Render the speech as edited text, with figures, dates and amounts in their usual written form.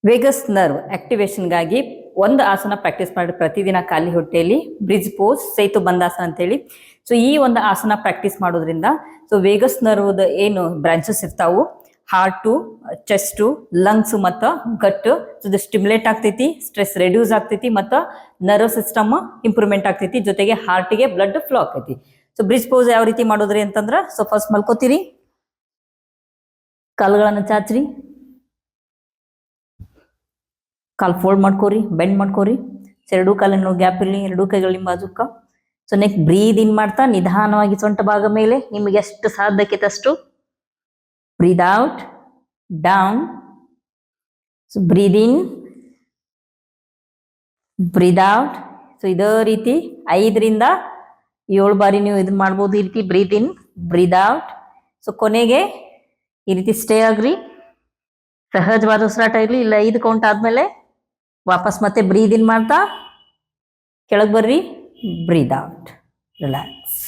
Vegas nerve ಆಕ್ಟಿವೇಶನ್ಗಾಗಿ ಒಂದು ಆಸನ practice ಮಾಡಿ ಪ್ರತಿದಿನ ಖಾಲಿ ಹೊಟ್ಟೆಯಲ್ಲಿ ಬ್ರಿಡ್ಜ್ ಪೋಸ್ ಸೇತು ಬಂದಾಸನ ಅಂತೇಳಿ. ಸೊ ಈ ಒಂದು ಆಸನ ಪ್ರಾಕ್ಟೀಸ್ ಮಾಡೋದ್ರಿಂದ ಸೊ ವೇಗಸ್ ನರ್ವ್ದ ಏನು ಬ್ರಾಂಚಸ್ ಇರ್ತಾವು, ಹಾರ್ಟು, ಚೆಸ್ಟು, ಲಂಗ್ಸ್ ಮತ್ತು ಗಟ್ ಇದು ಸ್ಟಿಮ್ಯುಲೇಟ್ ಆಗ್ತೈತಿ, ಸ್ಟ್ರೆಸ್ ರೆಡ್ಯೂಸ್ ಆಗ್ತೈತಿ ಮತ್ತು ನರ್ವ್ ಸಿಸ್ಟಮ್ ಇಂಪ್ರೂವ್ಮೆಂಟ್ ಆಗ್ತೈತಿ, ಜೊತೆಗೆ ಹಾರ್ಟಿಗೆ ಬ್ಲಡ್ ಫ್ಲೋ ಆಗ್ತೈತಿ. ಸೊ ಬ್ರಿಡ್ಜ್ ಪೋಸ್ ಯಾವ ರೀತಿ ಮಾಡೋದ್ರಿ ಅಂತಂದ್ರೆ, ಸೊ ಫಸ್ಟ್ ಮಲ್ಕೋತೀರಿ, ಕಾಲುಗಳನ್ನು ಚಾಚ್ರಿ, ಕಾಲು ಫೋಲ್ಡ್ ಮಾಡ್ಕೋರಿ, ಬೆಂಡ್ ಮಾಡ್ಕೋರಿ, ಎರಡೂ ಕಾಲಿನ ಗ್ಯಾಪ್ ಇರಲಿ, ಎರಡೂ ಕೈಗಳು ನಿಮ್ಮ ಬಾಜುಕ. ಸೊ ನೆಕ್ಸ್ಟ್ ಬ್ರೀದ್ ಇನ್ ಮಾಡ್ತಾ ನಿಧಾನವಾಗಿ ಸೊಂಟ ಭಾಗ ಮೇಲೆ ನಿಮಗೆ ಎಷ್ಟು ಸಾಧ್ಯಕ್ಕೆ ಅಷ್ಟು ಬ್ರೀದ್ ಔಟ್, ಡೌನ್. ಸೊ ಬ್ರೀದ್ ಇನ್, ಬ್ರೀದ್ ಔಟ್. ಸೊ ಇದೇ ರೀತಿ 5ರಿಂದ 7 ಬಾರಿ ನೀವು ಇದನ್ನ ಮಾಡ್ಬೋದು. ಈ ರೀತಿ ಬ್ರೀದ್ ಇನ್, ಬ್ರೀದ್ ಔಟ್. ಸೊ ಕೊನೆಗೆ ಈ ರೀತಿ ಸ್ಟೇ ಆಗ್ರಿ, ಸಹಜವಾದ ಉಸಿರಾಟ ಇರಲಿ. ಇಲ್ಲ 5 ಕೌಂಟ್ ಆದ್ಮೇಲೆ ವಾಪಸ್ ಮತ್ತೆ ಬ್ರೀದ್ ಇನ್ ಮಾಡ್ತಾ ಕೆಳಗೆ ಬರ್ರಿ, ಬ್ರೀದ್ ಔಟ್, ರಿಲ್ಯಾಕ್ಸ್.